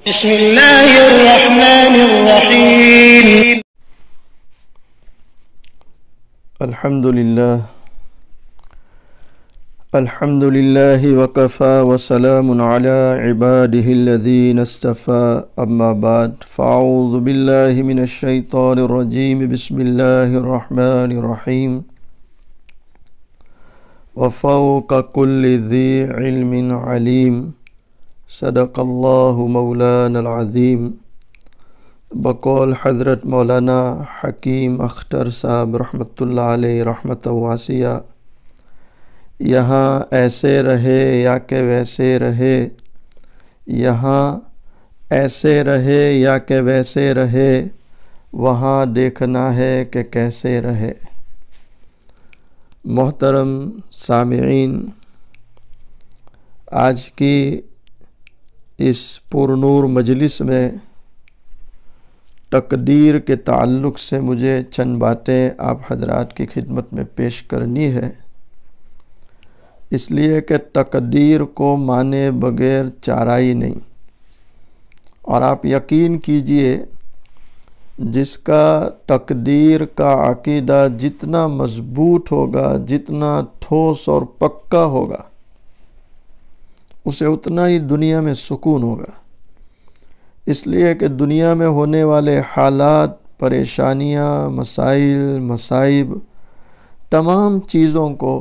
بسم اللہ الرحمن الرحیم الحمد للہ وکفى وسلام علی عباده الذین اصطفى اما بعد فاعوذ باللہ من الشیطان الرجیم بسم اللہ الرحمن الرحیم وفوق کل ذی علم علیم صدق اللہ مولانا العظیم۔ بقول حضرت مولانا حکیم اختر صاحب رحمۃ اللہ علیہ رحمۃ واسعہ، یہاں ایسے رہے یا کہ ویسے رہے، یہاں ایسے رہے یا کہ ویسے رہے، وہاں دیکھنا ہے کہ کیسے رہے۔ محترم سامعین، آج کی اس پرنور مجلس میں تقدیر کے تعلق سے مجھے چند باتیں آپ حضرات کی خدمت میں پیش کرنی ہے، اس لیے کہ تقدیر کو مانے بغیر چارہ ہی نہیں۔ اور آپ یقین کیجئے، جس کا تقدیر کا عقیدہ جتنا مضبوط ہوگا، جتنا ٹھوس اور پکا ہوگا، اسے اتنا ہی دنیا میں سکون ہوگا۔ اس لیے کہ دنیا میں ہونے والے حالات، پریشانیاں، مسائل، مصائب، تمام چیزوں کو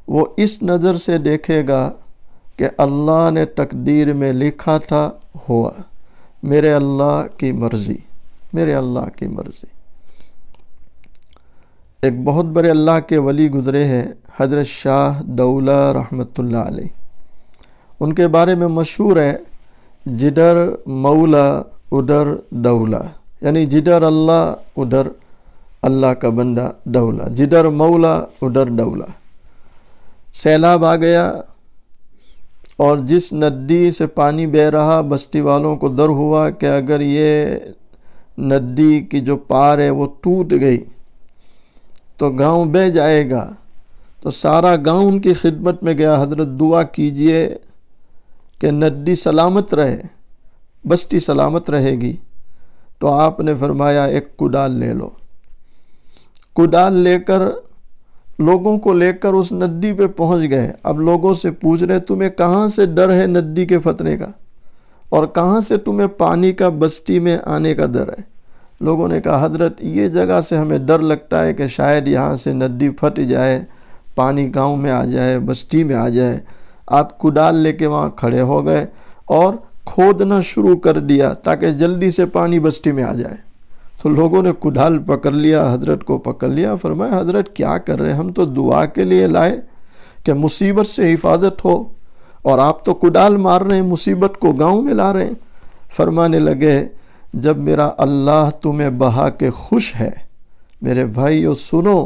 وہ اس نظر سے دیکھے گا کہ اللہ نے تقدیر میں لکھا تھا، ہوا، میرے اللہ کی مرضی، میرے اللہ کی مرضی۔ ایک بہت بڑے اللہ کے ولی گزرے ہیں، حضرت شاہ دولہ رحمۃ اللہ علیہ۔ ان کے بارے میں مشہور ہے، جدھر مولا ادھر دولہ، یعنی جدھر اللہ ادھر اللہ کا بندہ دولہ، جدھر مولا ادھر دولہ۔ سیلاب آ گیا اور جس ندی سے پانی بہہ رہا، بستی والوں کو ڈر ہوا کہ اگر یہ ندی کی جو پار ہے وہ ٹوٹ گئی تو گاؤں بہہ جائے گا۔ تو سارا گاؤں ان کی خدمت میں گیا، حضرت دعا کیجئے کہ ندی سلامت رہے، بستی سلامت رہے گی۔ تو آپ نے فرمایا ایک کدال لے لو۔ کدال لے کر لوگوں کو لے کر اس ندی پہ پہنچ گئے۔ اب لوگوں سے پوچھ رہے، تمہیں کہاں سے ڈر ہے ندی کے پھٹنے کا، اور کہاں سے تمہیں پانی کا بستی میں آنے کا ڈر ہے؟ لوگوں نے کہا، حضرت یہ جگہ سے ہمیں ڈر لگتا ہے کہ شاید یہاں سے ندی پھٹ جائے، پانی گاؤں میں آ جائے، بستی میں آ جائے۔ آپ کدال لے کے وہاں کھڑے ہو گئے اور کھودنا شروع کر دیا تاکہ جلدی سے پانی بستی میں آ جائے۔ تو لوگوں نے کدال پکڑ لیا، حضرت کو پکڑ لیا، فرمایا حضرت کیا کر رہے ہیں؟ ہم تو دعا کے لیے لائے کہ مصیبت سے حفاظت ہو، اور آپ تو کدال مار رہے ہیں، مصیبت کو گاؤں میں لا رہے ہیں۔ فرمانے لگے، جب میرا اللہ تمہیں بہا کے خوش ہے، میرے بھائیو سنو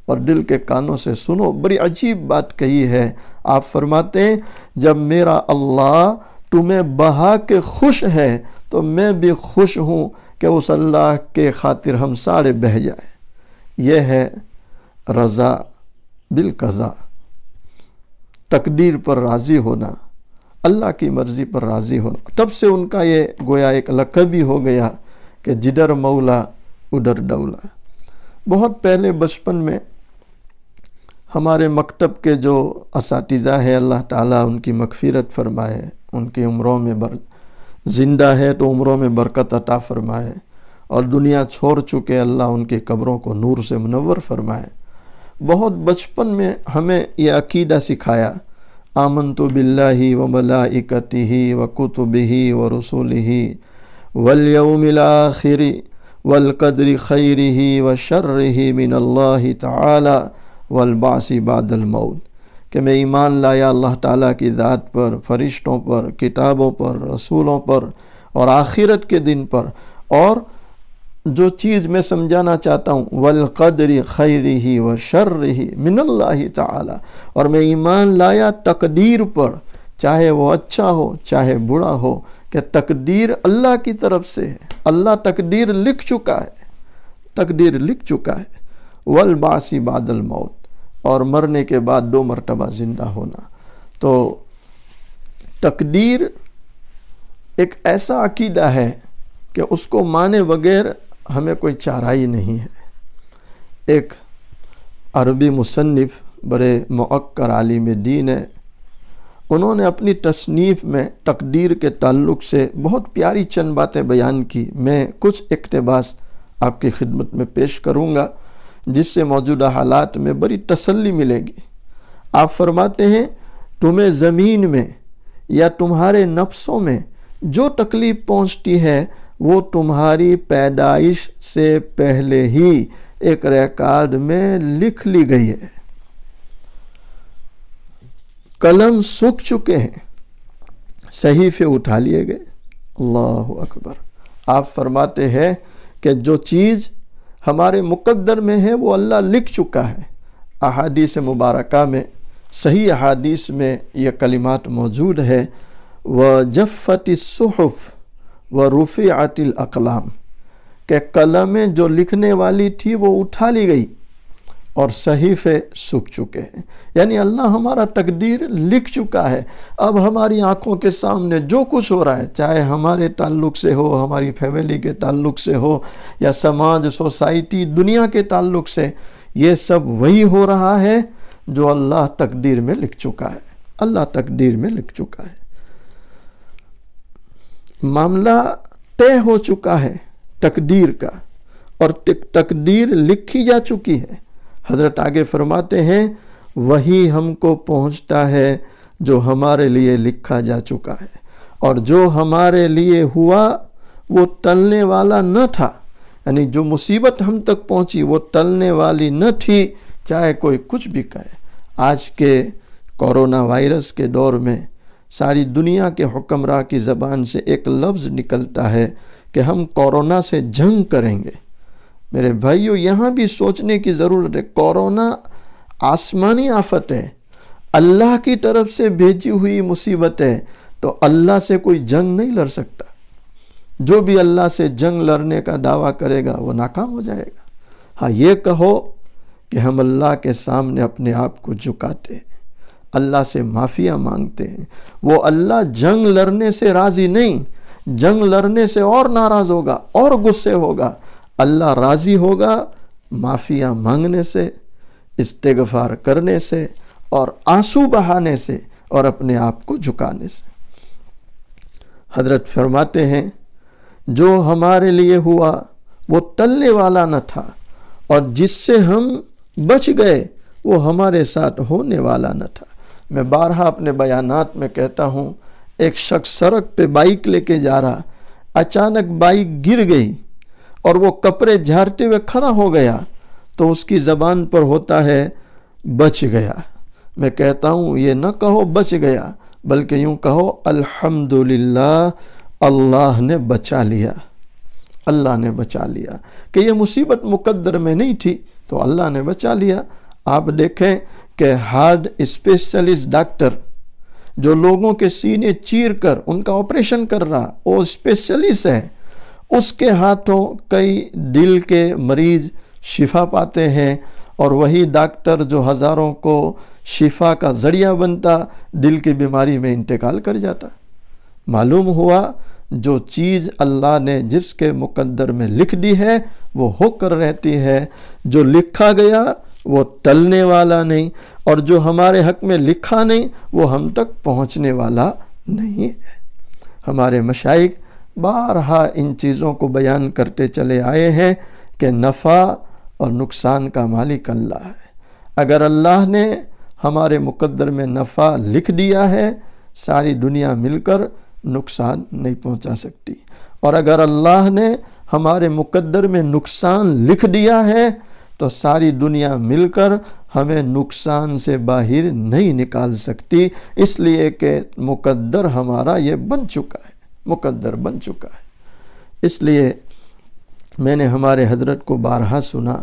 اور دل کے کانوں سے سنو، بڑی عجیب بات کہی ہے۔ آپ فرماتے ہیں جب میرا اللہ تمہیں بہا کے خوش ہے تو میں بھی خوش ہوں کہ اس اللہ کے خاطر ہم سارے بہہ جائیں۔ یہ ہے رضا بالقضاء، تقدیر پر راضی ہونا، اللہ کی مرضی پر راضی ہونا۔ تب سے ان کا یہ گویا ایک لقب ہی ہو گیا کہ جدھر مولا ادھر دولہ۔ بہت پہلے بچپن میں ہمارے مکتب کے جو اساتذہ ہیں، اللہ تعالیٰ ان کی مغفرت فرمائے، ان کی عمروں میں زندہ ہے تو عمروں میں برکت عطا فرمائے، اور دنیا چھوڑ چکے اللہ ان کی قبروں کو نور سے منور فرمائے۔ بہت بچپن میں ہمیں یہ عقیدہ سکھایا، آمنت باللہ وملائکتہ وکتبہ ورسلہ والیوم الآخر والقدر خیرہ وشرہ من اللہ تعالی والبعث بعد الموت، کہ میں ایمان لایا اللہ تعالیٰ کی ذات پر، فرشتوں پر، کتابوں پر، رسولوں پر اور آخرت کے دن پر، اور جو چیز میں سمجھانا چاہتا ہوں والقدر خیرہ وشرہ من اللہ تعالی، اور میں ایمان لایا تقدیر پر، چاہے وہ اچھا ہو چاہے برا ہو، کہ تقدیر اللہ کی طرف سے ہے، اللہ تقدیر لکھ چکا ہے، تقدیر لکھ چکا ہے۔ والبعث بعد الموت، اور مرنے کے بعد 2 مرتبہ زندہ ہونا۔ تو تقدیر ایک ایسا عقیدہ ہے کہ اس کو مانے بغیر ہمیں کوئی چارہ ہی نہیں ہے۔ ایک عربی مصنف بڑے مؤکر عالم دین ہے، انہوں نے اپنی تصنیف میں تقدیر کے تعلق سے بہت پیاری چند باتیں بیان کی۔ میں کچھ اقتباس آپ کی خدمت میں پیش کروں گا جس سے موجودہ حالات میں بڑی تسلی ملے گی۔ آپ فرماتے ہیں تمہیں زمین میں یا تمہارے نفسوں میں جو تکلیف پہنچتی ہے وہ تمہاری پیدائش سے پہلے ہی ایک ریکارڈ میں لکھ لی گئی ہے۔ قلم سوکھ چکے ہیں، صحیفے اٹھا لیے گئے۔ اللہ اکبر۔ آپ فرماتے ہیں کہ جو چیز ہمارے مقدر میں ہے وہ اللہ لکھ چکا ہے۔ احادیث مبارکہ میں، صحیح احادیث میں یہ کلمات موجود ہے، وَجَفَّتِ الصُّحُفُ وَرُفِعَتِ الْأَقْلَامُ، کہ قلمیں جو لکھنے والی تھی وہ اٹھا لی گئی اور صحیفے سوکھ چکے ہیں۔ یعنی اللہ ہمارا تقدیر لکھ چکا ہے۔ اب ہماری آنکھوں کے سامنے جو کچھ ہو رہا ہے، چاہے ہمارے تعلق سے ہو، ہماری فیملی کے تعلق سے ہو، یا سماج، سوسائٹی، دنیا کے تعلق سے، یہ سب وہی ہو رہا ہے جو اللہ تقدیر میں لکھ چکا ہے۔ اللہ تقدیر میں لکھ چکا ہے۔ معاملہ طے ہو چکا ہے تقدیر کا، اور تقدیر لکھی جا چکی ہے۔ حضرت آگے فرماتے ہیں وہی ہم کو پہنچتا ہے جو ہمارے لیے لکھا جا چکا ہے، اور جو ہمارے لیے ہوا وہ ٹلنے والا نہ تھا۔ یعنی جو مصیبت ہم تک پہنچی وہ ٹلنے والی نہ تھی، چاہے کوئی کچھ بھی کہے۔ آج کے کورونا وائرس کے دور میں ساری دنیا کے حکمراں کی زبان سے ایک لفظ نکلتا ہے کہ ہم کورونا سے جنگ کریں گے۔ میرے بھائیو، یہاں بھی سوچنے کی ضرورت ہے۔ کورونا آسمانی آفت ہے، اللہ کی طرف سے بھیجی ہوئی مصیبت ہے، تو اللہ سے کوئی جنگ نہیں لڑ سکتا۔ جو بھی اللہ سے جنگ لڑنے کا دعویٰ کرے گا وہ ناکام ہو جائے گا۔ ہاں، یہ کہو کہ ہم اللہ کے سامنے اپنے آپ کو جھکاتے ہیں، اللہ سے معافیاں مانگتے ہیں۔ وہ اللہ جنگ لڑنے سے راضی نہیں، جنگ لڑنے سے اور ناراض ہوگا اور غصے ہوگا۔ اللہ راضی ہوگا معافیاں مانگنے سے، استغفار کرنے سے، اور آنسو بہانے سے، اور اپنے آپ کو جھکانے سے۔ حضرت فرماتے ہیں جو ہمارے لیے ہوا وہ ٹلنے والا نہ تھا، اور جس سے ہم بچ گئے وہ ہمارے ساتھ ہونے والا نہ تھا۔ میں بارہا اپنے بیانات میں کہتا ہوں، ایک شخص سڑک پہ بائک لے کے جا رہا، اچانک بائک گر گئی اور وہ کپڑے جھاڑتے ہوئے کھڑا ہو گیا، تو اس کی زبان پر ہوتا ہے بچ گیا۔ میں کہتا ہوں یہ نہ کہو بچ گیا، بلکہ یوں کہو الحمدللہ، اللہ نے بچا لیا، اللہ نے بچا لیا، کہ یہ مصیبت مقدر میں نہیں تھی تو اللہ نے بچا لیا۔ آپ دیکھیں کہ ہارٹ اسپیشلسٹ ڈاکٹر جو لوگوں کے سینے چیر کر ان کا آپریشن کر رہا، وہ اسپیشلسٹ ہے، اس کے ہاتھوں کئی دل کے مریض شفا پاتے ہیں، اور وہی ڈاکٹر جو ہزاروں کو شفا کا ذریعہ بنتا، دل کی بیماری میں انتقال کر جاتا۔ معلوم ہوا جو چیز اللہ نے جس کے مقدر میں لکھ دی ہے وہ ہو کر رہتی ہے، جو لکھا گیا وہ ٹلنے والا نہیں، اور جو ہمارے حق میں لکھا نہیں وہ ہم تک پہنچنے والا نہیں ہے۔ ہمارے مشائخ بارہا ان چیزوں کو بیان کرتے چلے آئے ہیں کہ نفع اور نقصان کا مالک اللہ ہے۔ اگر اللہ نے ہمارے مقدر میں نفع لکھ دیا ہے، ساری دنیا مل کر نقصان نہیں پہنچا سکتی، اور اگر اللہ نے ہمارے مقدر میں نقصان لکھ دیا ہے تو ساری دنیا مل کر ہمیں نقصان سے باہر نہیں نکال سکتی، اس لیے کہ مقدر ہمارا یہ بن چکا ہے، مقدر بن چکا ہے۔ اس لیے میں نے ہمارے حضرت کو بارہا سنا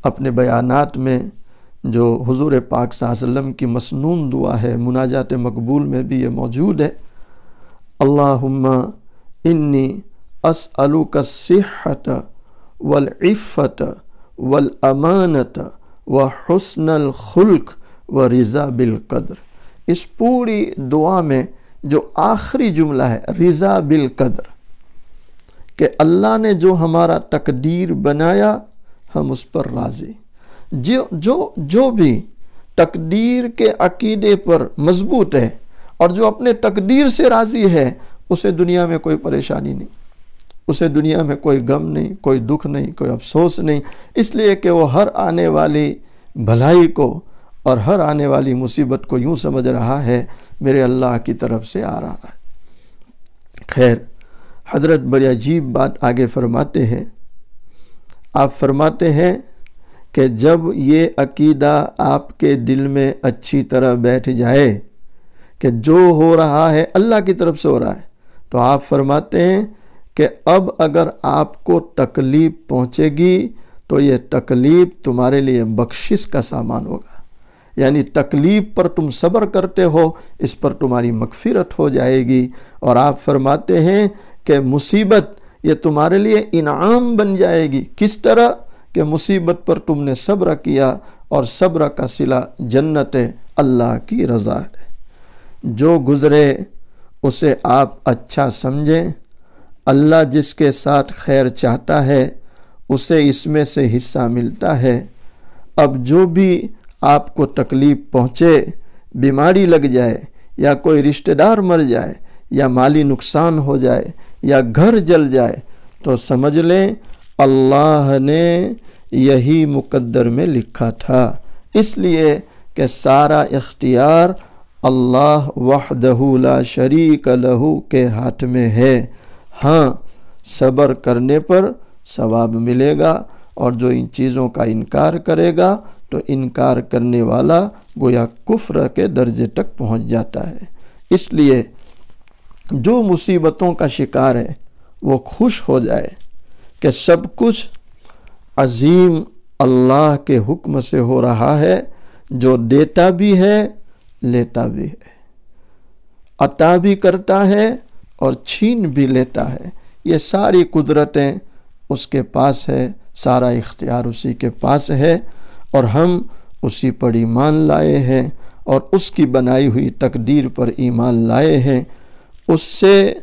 اپنے بیانات میں، جو حضور پاک صلی اللہ علیہ وسلم کی مسنون دعا ہے، مناجات مقبول میں بھی یہ موجود ہے، اللہم انی اسألک الصحۃ والعفۃ والامانۃ وحسن الخلق ورضا بالقدر۔ اس پوری دعا میں جو آخری جملہ ہے رضا بالقدر، کہ اللہ نے جو ہمارا تقدیر بنایا ہم اس پر راضی۔ جو بھی تقدیر کے عقیدے پر مضبوط ہے اور جو اپنے تقدیر سے راضی ہے، اسے دنیا میں کوئی پریشانی نہیں، اسے دنیا میں کوئی غم نہیں، کوئی دکھ نہیں، کوئی افسوس نہیں، اس لیے کہ وہ ہر آنے والی بھلائی کو اور ہر آنے والی مصیبت کو یوں سمجھ رہا ہے میرے اللہ کی طرف سے آ رہا ہے۔ خیر، حضرت بڑی عجیب بات آگے فرماتے ہیں۔ آپ فرماتے ہیں کہ جب یہ عقیدہ آپ کے دل میں اچھی طرح بیٹھ جائے کہ جو ہو رہا ہے اللہ کی طرف سے ہو رہا ہے، تو آپ فرماتے ہیں کہ اب اگر آپ کو تکلیف پہنچے گی تو یہ تکلیف تمہارے لیے بخشش کا سامان ہوگا، یعنی تکلیف پر تم صبر کرتے ہو، اس پر تمہاری مغفرت ہو جائے گی۔ اور آپ فرماتے ہیں کہ مصیبت یہ تمہارے لیے انعام بن جائے گی۔ کس طرح کہ مصیبت پر تم نے صبر کیا، اور صبر کا صلہ جنت اللہ کی رضا ہے۔ جو گزرے اسے آپ اچھا سمجھیں، اللہ جس کے ساتھ خیر چاہتا ہے اسے اس میں سے حصہ ملتا ہے۔ اب جو بھی آپ کو تکلیف پہنچے، بیماری لگ جائے، یا کوئی رشتہ دار مر جائے، یا مالی نقصان ہو جائے، یا گھر جل جائے، تو سمجھ لیں اللہ نے یہی مقدر میں لکھا تھا، اس لیے کہ سارا اختیار اللہ وحدہ لا شریک لہ کے ہاتھ میں ہے۔ ہاں، صبر کرنے پر ثواب ملے گا، اور جو ان چیزوں کا انکار کرے گا تو انکار کرنے والا گویا کفر کے درجے تک پہنچ جاتا ہے۔ اس لیے جو مصیبتوں کا شکار ہے وہ خوش ہو جائے کہ سب کچھ عظیم اللہ کے حکم سے ہو رہا ہے، جو دیتا بھی ہے لیتا بھی ہے، عطا بھی کرتا ہے اور چھین بھی لیتا ہے۔ یہ ساری قدرتیں اس کے پاس ہے، سارا اختیار اسی کے پاس ہے، اور ہم اسی پر ایمان لائے ہیں اور اس کی بنائی ہوئی تقدیر پر ایمان لائے ہیں۔ اس سے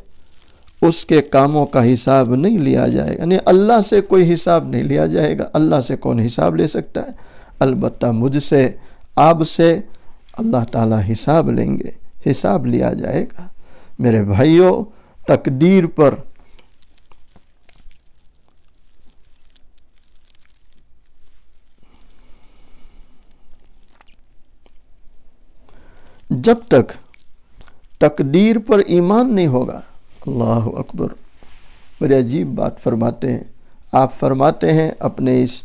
اس کے کاموں کا حساب نہیں لیا جائے گا، یعنی اللہ سے کوئی حساب نہیں لیا جائے گا۔ اللہ سے کون حساب لے سکتا ہے؟ البتہ مجھ سے، آپ سے اللہ تعالیٰ حساب لیں گے، حساب لیا جائے گا۔ میرے بھائیوں، تقدیر پر جب تک تقدیر پر ایمان نہیں ہوگا، اللہ اکبر، بڑی عجیب بات فرماتے ہیں۔ آپ فرماتے ہیں اپنے اس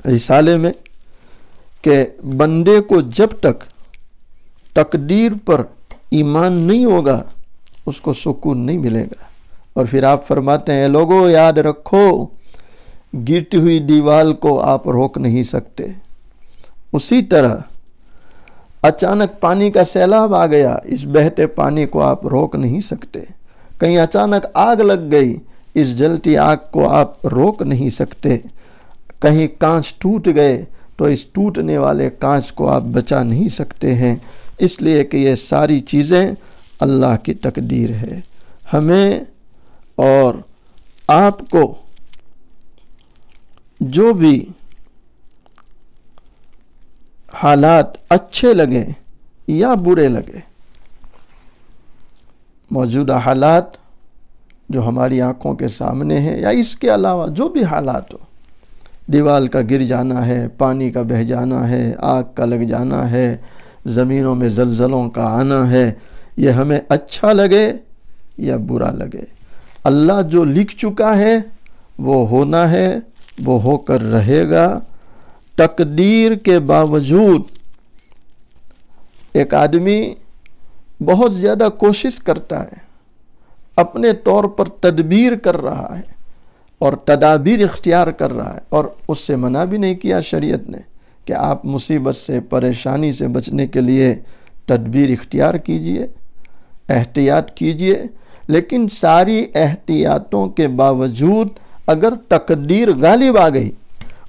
رسالے میں کہ بندے کو جب تک تقدیر پر ایمان نہیں ہوگا اس کو سکون نہیں ملے گا۔ اور پھر آپ فرماتے ہیں لوگوں یاد رکھو، گرتی ہوئی دیوار کو آپ روک نہیں سکتے، اسی طرح اچانک پانی کا سیلاب آ گیا، اس بہتے پانی کو آپ روک نہیں سکتے۔ کہیں اچانک آگ لگ گئی، اس جلتی آگ کو آپ روک نہیں سکتے۔ کہیں کانچ ٹوٹ گئے تو اس ٹوٹنے والے کانچ کو آپ بچا نہیں سکتے ہیں، اس لیے کہ یہ ساری چیزیں اللہ کی تقدیر ہے۔ ہمیں اور آپ کو جو بھی حالات اچھے لگیں یا برے لگے، موجودہ حالات جو ہماری آنکھوں کے سامنے ہیں یا اس کے علاوہ جو بھی حالات ہو، دیوار کا گر جانا ہے، پانی کا بہہ جانا ہے، آگ کا لگ جانا ہے، زمینوں میں زلزلوں کا آنا ہے، یہ ہمیں اچھا لگے یا برا لگے، اللہ جو لکھ چکا ہے وہ ہونا ہے، وہ ہو کر رہے گا۔ تقدیر کے باوجود ایک آدمی بہت زیادہ کوشش کرتا ہے، اپنے طور پر تدبیر کر رہا ہے اور تدابیر اختیار کر رہا ہے، اور اس سے منع بھی نہیں کیا شریعت نے کہ آپ مصیبت سے، پریشانی سے بچنے کے لیے تدبیر اختیار کیجئے، احتیاط کیجئے، لیکن ساری احتیاطوں کے باوجود اگر تقدیر غالب آ گئی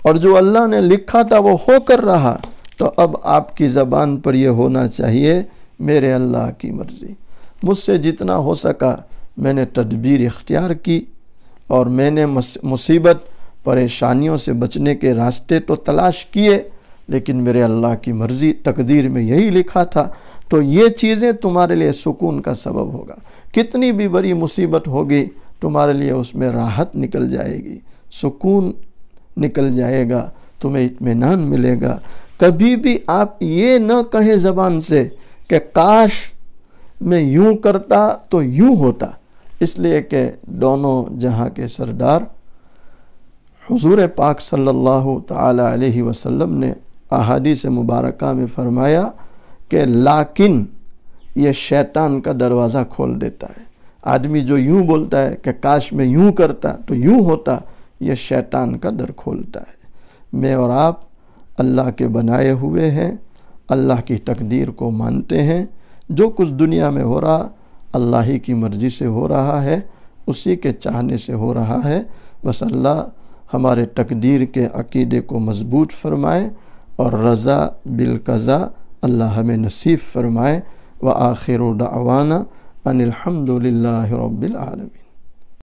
اور جو اللہ نے لکھا تھا وہ ہو کر رہا، تو اب آپ کی زبان پر یہ ہونا چاہیے میرے اللہ کی مرضی، مجھ سے جتنا ہو سکا میں نے تدبیر اختیار کی اور میں نے مصیبت پریشانیوں سے بچنے کے راستے تو تلاش کیے، لیکن میرے اللہ کی مرضی تقدیر میں یہی لکھا تھا۔ تو یہ چیزیں تمہارے لیے سکون کا سبب ہوگا۔ کتنی بھی بڑی مصیبت ہوگی تمہارے لیے اس میں راحت نکل جائے گی، سکون نکل جائے گا، تمہیں اطمینان ملے گا۔ کبھی بھی آپ یہ نہ کہیں زبان سے کہ کاش میں یوں کرتا تو یوں ہوتا، اس لیے کہ دونوں جہاں کے سردار حضور پاک صلی اللہ تعالی علیہ وسلم نے احادیث مبارکہ میں فرمایا کہ لیکن یہ شیطان کا دروازہ کھول دیتا ہے۔ آدمی جو یوں بولتا ہے کہ کاش میں یوں کرتا تو یوں ہوتا، یہ شیطان کا در کھولتا ہے۔ میں اور آپ اللہ کے بنائے ہوئے ہیں، اللہ کی تقدیر کو مانتے ہیں۔ جو کچھ دنیا میں ہو رہا اللہ ہی کی مرضی سے ہو رہا ہے، اسی کے چاہنے سے ہو رہا ہے۔ بس اللہ ہمارے تقدیر کے عقیدے کو مضبوط فرمائے اور رضا بالقضاء اللہ ہمیں نصیب فرمائے۔ وآخر دعوانا ان الحمد للہ رب العالمین۔